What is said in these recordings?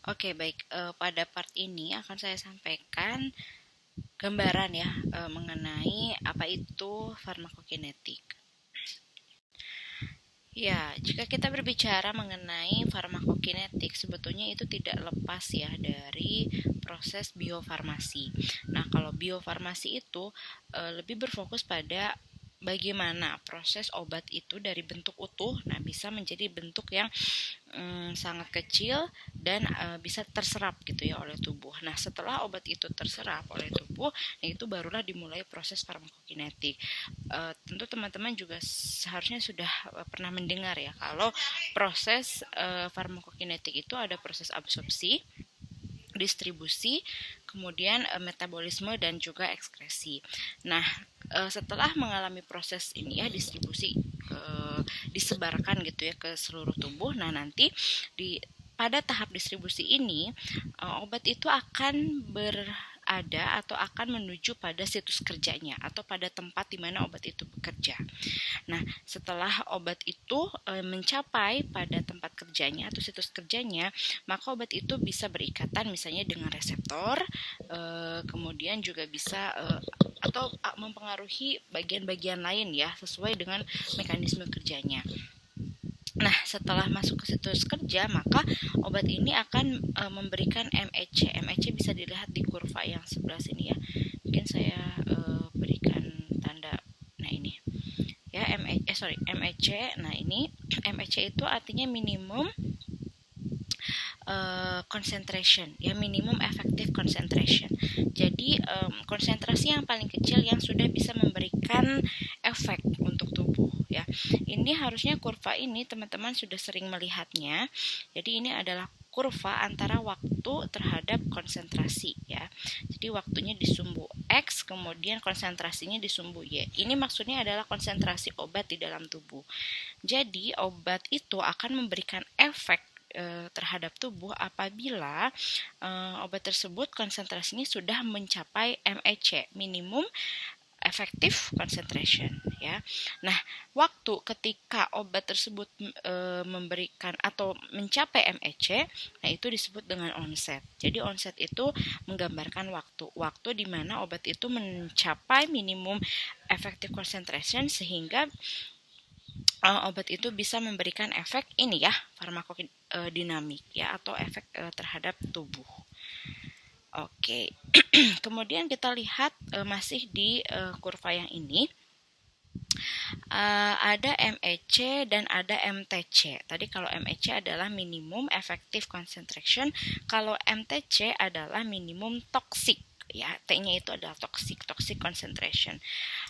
Oke, baik. Pada part ini akan saya sampaikan gambaran ya mengenai apa itu farmakokinetik. Ya, jika kita berbicara mengenai farmakokinetik, sebetulnya itu tidak lepas ya dari proses biofarmasi. Nah, kalau biofarmasi itu lebih berfokus pada bagaimana proses obat itu dari bentuk utuh, nah bisa menjadi bentuk yang sangat kecil dan bisa terserap gitu ya oleh tubuh. Nah, setelah obat itu terserap oleh tubuh, nah itu barulah dimulai proses farmakokinetik. Tentu teman-teman juga seharusnya sudah pernah mendengar ya kalau proses farmakokinetik itu ada proses absorpsi, distribusi, kemudian metabolisme dan juga ekskresi. Nah, setelah mengalami proses ini ya distribusi disebarkan gitu ya ke seluruh tubuh. Nah, nanti di pada tahap distribusi ini obat itu akan berada atau akan menuju pada situs kerjanya atau pada tempat di mana obat itu bekerja. Nah, setelah obat itu mencapai pada tempat kerjanya atau situs kerjanya, maka obat itu bisa berikatan misalnya dengan reseptor, kemudian juga bisa atau mempengaruhi bagian-bagian lain ya sesuai dengan mekanisme kerjanya. Nah, setelah masuk ke situs kerja, maka obat ini akan memberikan MEC. MEC bisa dilihat di kurva yang sebelah sini ya. Mungkin saya berikan tanda. Nah, ini ya MEC. Nah, ini MEC itu artinya minimum concentration ya, minimum effective concentration. Jadi konsentrasi yang paling kecil yang sudah bisa memberikan efek untuk tubuh ya. Ini harusnya kurva ini teman-teman sudah sering melihatnya. Jadi ini adalah kurva antara waktu terhadap konsentrasi ya. Jadi waktunya di sumbu X, kemudian konsentrasinya di sumbu Y. Ini maksudnya adalah konsentrasi obat di dalam tubuh. Jadi obat itu akan memberikan efek terhadap tubuh apabila obat tersebut konsentrasinya sudah mencapai MEC, minimum effective concentration ya. Nah, waktu ketika obat tersebut memberikan atau mencapai MEC, nah itu disebut dengan onset. Jadi onset itu menggambarkan waktu di mana obat itu mencapai minimum effective concentration sehingga obat itu bisa memberikan efek ini ya, farmakodinamik ya, atau efek terhadap tubuh. Oke, kemudian kita lihat masih di kurva yang ini. Ada MEC dan ada MTC. Tadi kalau MEC adalah minimum effective concentration, kalau MTC adalah minimum toxic ya, T-nya itu adalah toxic concentration.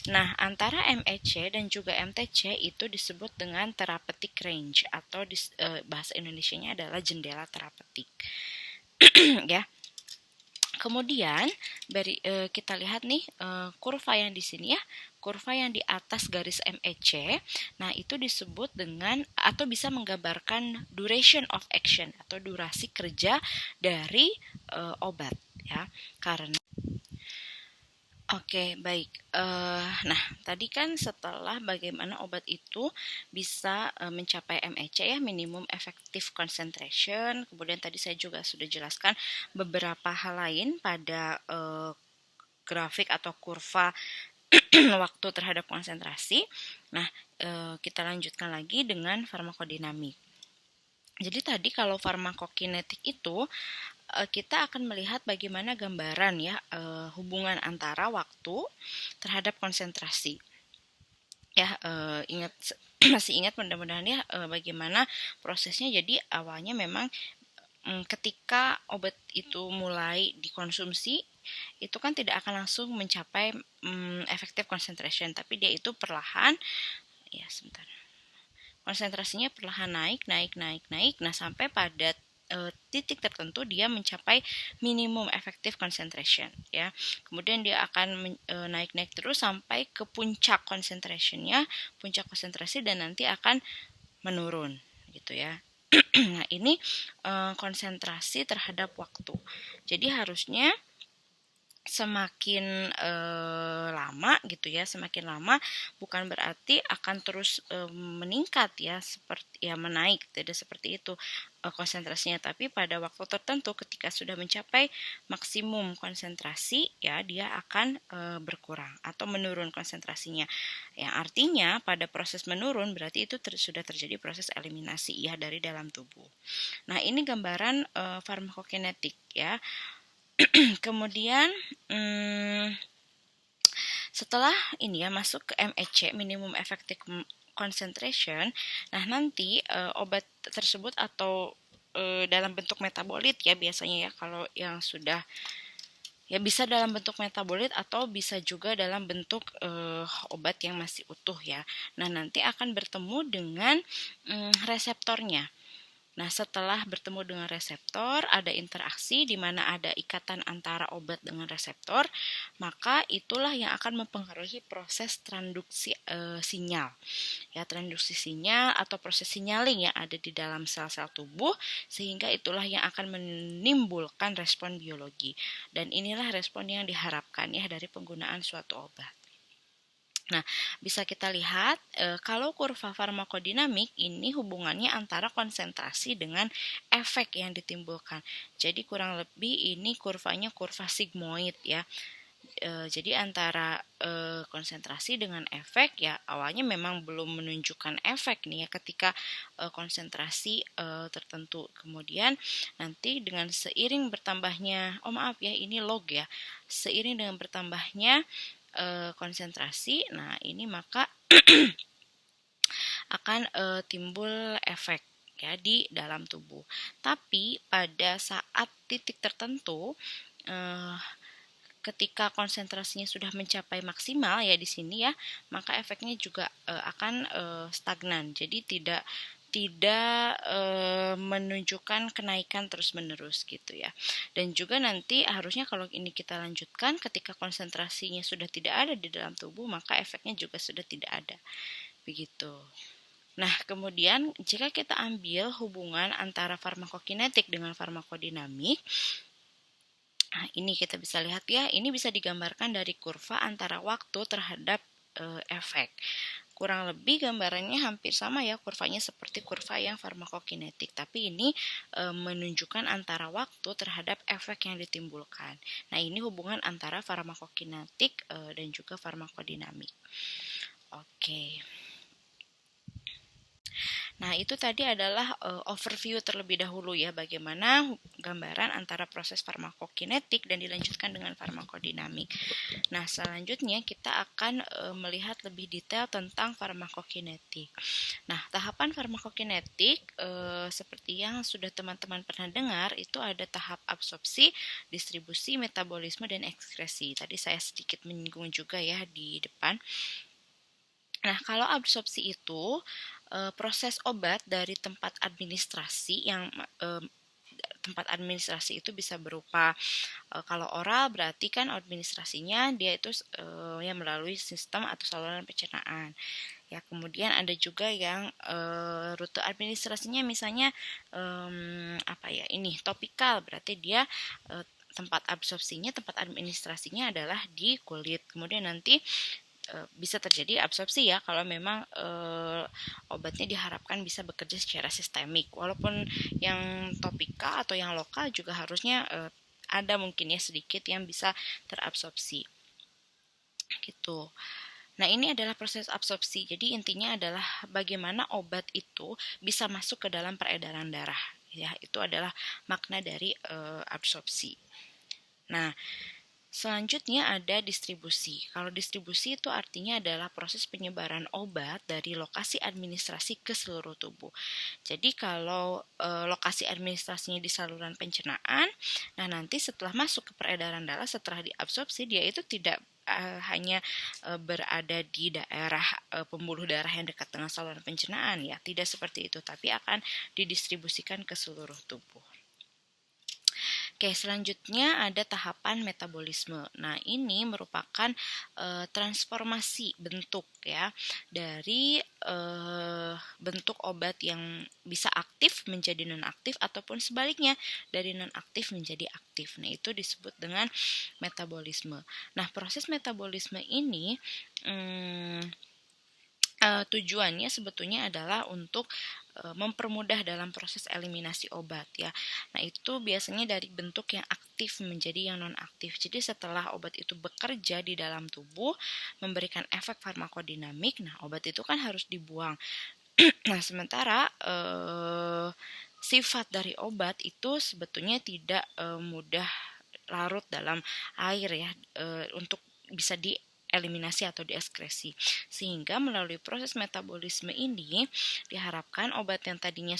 Nah, antara MEC dan juga MTC itu disebut dengan therapeutic range atau bahasa Indonesianya adalah jendela terapeutik. Ya. Kemudian kita lihat nih kurva yang di sini ya, kurva yang di atas garis MEC. Nah, itu disebut dengan atau bisa menggambarkan duration of action atau durasi kerja dari obat ya. Karena Oke, baik. Nah, tadi kan setelah bagaimana obat itu bisa mencapai MEC ya, minimum effective concentration. Kemudian tadi saya juga sudah jelaskan beberapa hal lain pada grafik atau kurva waktu terhadap konsentrasi. Nah, kita lanjutkan lagi dengan farmakodinamik. Jadi tadi kalau farmakokinetik itu kita akan melihat bagaimana gambaran ya hubungan antara waktu terhadap konsentrasi. Ya, ingat masih ingat mudah-mudahan ya bagaimana prosesnya. Jadi awalnya memang ketika obat itu mulai dikonsumsi itu kan tidak akan langsung mencapai effective concentration, tapi dia itu perlahan ya sebentar. Konsentrasinya perlahan naik. Nah, sampai pada titik tertentu dia mencapai minimum effective concentration ya. Kemudian dia akan naik terus sampai ke puncak concentrationnya, puncak konsentrasi, dan nanti akan menurun gitu ya. Nah, ini konsentrasi terhadap waktu. Jadi harusnya semakin lama gitu ya, semakin lama bukan berarti akan terus meningkat ya, seperti ya menaik, tidak seperti itu konsentrasinya, tapi pada waktu tertentu ketika sudah mencapai maksimum konsentrasi ya dia akan berkurang atau menurun konsentrasinya. Yang artinya pada proses menurun berarti itu sudah terjadi proses eliminasi ya dari dalam tubuh. Nah, ini gambaran farmakokinetik ya. Kemudian setelah ini ya masuk ke MEC, minimum effective concentration. Nah, nanti obat tersebut atau dalam bentuk metabolit ya biasanya ya, kalau yang sudah ya bisa dalam bentuk metabolit atau bisa juga dalam bentuk obat yang masih utuh ya. Nah, nanti akan bertemu dengan reseptornya. Nah, setelah bertemu dengan reseptor, ada interaksi di mana ada ikatan antara obat dengan reseptor, maka itulah yang akan mempengaruhi proses transduksi sinyal. Ya, transduksi sinyal atau proses signaling yang ada di dalam sel-sel tubuh, sehingga itulah yang akan menimbulkan respon biologi. Dan inilah respon yang diharapkan ya dari penggunaan suatu obat. Nah, bisa kita lihat kalau kurva farmakodinamik ini hubungannya antara konsentrasi dengan efek yang ditimbulkan. Jadi kurang lebih ini kurvanya kurva sigmoid ya. Jadi antara konsentrasi dengan efek ya awalnya memang belum menunjukkan efek nih ya ketika konsentrasi tertentu. Kemudian nanti dengan seiring bertambahnya, maaf ya ini log ya, seiring dengan bertambahnya konsentrasi, nah ini maka akan timbul efek ya di dalam tubuh. Tapi pada saat titik tertentu ketika konsentrasinya sudah mencapai maksimal ya di sini ya, maka efeknya juga akan stagnan. Jadi tidak menunjukkan kenaikan terus-menerus gitu ya. Dan juga nanti harusnya kalau ini kita lanjutkan ketika konsentrasinya sudah tidak ada di dalam tubuh, maka efeknya juga sudah tidak ada. Begitu. Nah, kemudian jika kita ambil hubungan antara farmakokinetik dengan farmakodinamik, nah, ini kita bisa lihat ya, ini bisa digambarkan dari kurva antara waktu terhadap efek. Kurang lebih gambarannya hampir sama ya, kurvanya seperti kurva yang farmakokinetik, tapi ini menunjukkan antara waktu terhadap efek yang ditimbulkan. Nah, ini hubungan antara farmakokinetik dan juga farmakodinamik. Oke. Nah, itu tadi adalah overview terlebih dahulu ya, bagaimana gambaran antara proses farmakokinetik dan dilanjutkan dengan farmakodinamik. Nah, selanjutnya kita akan melihat lebih detail tentang farmakokinetik. Nah, tahapan farmakokinetik seperti yang sudah teman-teman pernah dengar, itu ada tahap absorpsi, distribusi, metabolisme, dan ekskresi. Tadi saya sedikit menyinggung juga ya di depan. Nah, kalau absorpsi itu proses obat dari tempat administrasi yang tempat administrasi itu bisa berupa kalau oral berarti kan administrasinya dia itu ya melalui sistem atau saluran pencernaan. Ya, kemudian ada juga yang rute administrasinya misalnya apa ya ini topikal berarti dia tempat absorpsinya, tempat administrasinya adalah di kulit. Kemudian nanti bisa terjadi absorpsi ya kalau memang obatnya diharapkan bisa bekerja secara sistemik. Walaupun yang topikal atau yang lokal juga harusnya ada mungkin ya sedikit yang bisa terabsorpsi. Gitu. Nah, ini adalah proses absorpsi. Jadi intinya adalah bagaimana obat itu bisa masuk ke dalam peredaran darah. Ya, itu adalah makna dari absorpsi. Nah, selanjutnya ada distribusi. Kalau distribusi itu artinya adalah proses penyebaran obat dari lokasi administrasi ke seluruh tubuh. Jadi kalau lokasi administrasinya di saluran pencernaan, nah nanti setelah masuk ke peredaran darah, setelah diabsorpsi, dia itu tidak hanya berada di daerah pembuluh darah yang dekat dengan saluran pencernaan ya, tidak seperti itu, tapi akan didistribusikan ke seluruh tubuh. Oke, selanjutnya ada tahapan metabolisme. Nah, ini merupakan transformasi bentuk ya dari bentuk obat yang bisa aktif menjadi nonaktif ataupun sebaliknya dari nonaktif menjadi aktif. Nah, itu disebut dengan metabolisme. Nah, proses metabolisme ini tujuannya sebetulnya adalah untuk mempermudah dalam proses eliminasi obat ya. Nah, itu biasanya dari bentuk yang aktif menjadi yang nonaktif. Jadi setelah obat itu bekerja di dalam tubuh memberikan efek farmakodinamik, nah obat itu kan harus dibuang. Nah, sementara sifat dari obat itu sebetulnya tidak mudah larut dalam air ya untuk bisa dieliminasi atau dieskresi. Sehingga melalui proses metabolisme ini diharapkan obat yang tadinya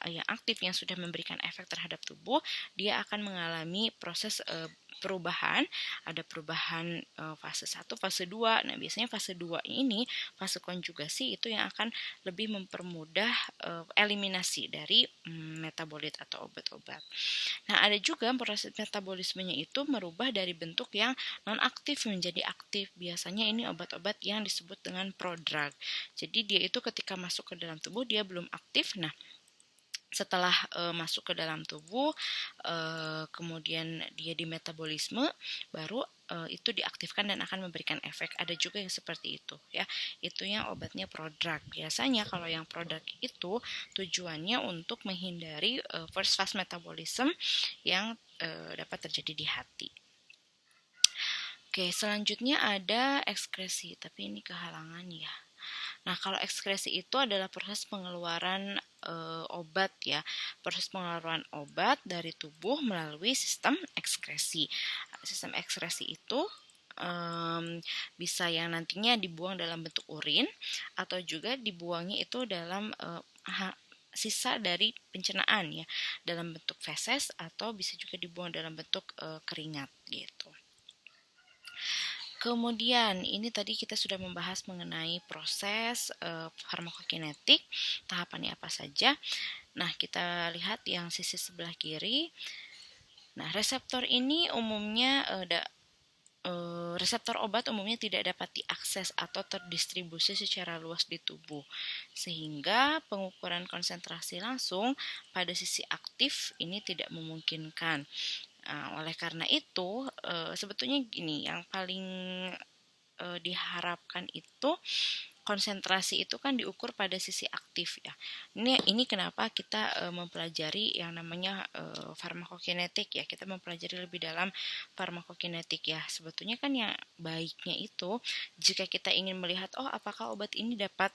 yang aktif yang sudah memberikan efek terhadap tubuh, dia akan mengalami proses perubahan, ada perubahan fase 1, fase 2. Nah, biasanya fase 2 ini, fase konjugasi itu yang akan lebih mempermudah eliminasi dari metabolit atau obat-obat. Nah, ada juga proses metabolismenya itu merubah dari bentuk yang non-aktif menjadi aktif. Biasanya ini obat-obat yang disebut dengan prodrug. Jadi dia itu ketika masuk ke dalam tubuh dia belum aktif. Nah, setelah masuk ke dalam tubuh, kemudian dia di metabolisme, baru itu diaktifkan dan akan memberikan efek. Ada juga yang seperti itu ya. Itu yang obatnya prodrug. Biasanya kalau yang prodrug itu tujuannya untuk menghindari first fast metabolism yang dapat terjadi di hati. Oke, selanjutnya ada ekskresi, tapi ini kehalangan ya. Nah, kalau ekskresi itu adalah proses pengeluaran obat ya, proses pengeluaran obat dari tubuh melalui sistem ekskresi. Sistem ekskresi itu bisa yang nantinya dibuang dalam bentuk urin atau juga dibuangnya itu dalam sisa dari pencernaan ya, dalam bentuk feses atau bisa juga dibuang dalam bentuk keringat gitu. Kemudian ini tadi kita sudah membahas mengenai proses farmakokinetik, tahapannya apa saja. Nah, kita lihat yang sisi sebelah kiri. Nah, reseptor ini umumnya reseptor obat umumnya tidak dapat diakses atau terdistribusi secara luas di tubuh, sehingga pengukuran konsentrasi langsung pada sisi aktif ini tidak memungkinkan. Oleh karena itu, sebetulnya gini, yang paling diharapkan itu konsentrasi itu kan diukur pada sisi aktif ya. Ini kenapa kita mempelajari yang namanya farmakokinetik ya. Kita mempelajari lebih dalam farmakokinetik ya. Sebetulnya kan yang baiknya itu jika kita ingin melihat apakah obat ini dapat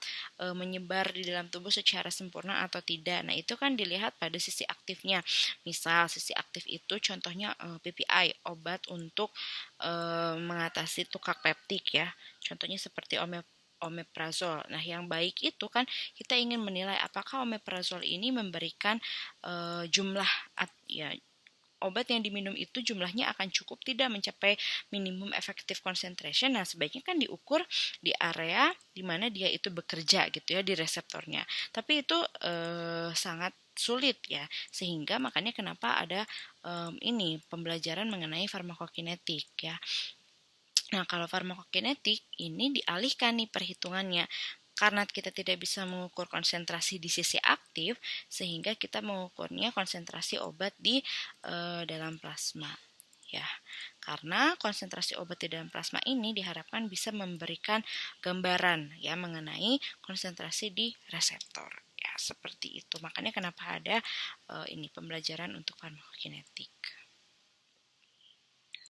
menyebar di dalam tubuh secara sempurna atau tidak. Nah, itu kan dilihat pada sisi aktifnya. Misal sisi aktif itu contohnya PPI, obat untuk mengatasi tukak peptik ya. Contohnya seperti omeprazol. Nah, yang baik itu kan kita ingin menilai apakah omeprazol ini memberikan jumlah obat yang diminum itu jumlahnya akan cukup tidak mencapai minimum effective concentration. Nah, sebaiknya kan diukur di area di mana dia itu bekerja gitu ya, di reseptornya. Tapi itu sangat sulit ya, sehingga makanya kenapa ada ini pembelajaran mengenai farmakokinetik ya. Nah, kalau farmakokinetik ini dialihkan nih perhitungannya. Karena kita tidak bisa mengukur konsentrasi di sisi aktif, sehingga kita mengukurnya konsentrasi obat di dalam plasma. Ya, karena konsentrasi obat di dalam plasma ini diharapkan bisa memberikan gambaran ya mengenai konsentrasi di reseptor. Ya, seperti itu. Makanya kenapa ada ini pembelajaran untuk farmakokinetik.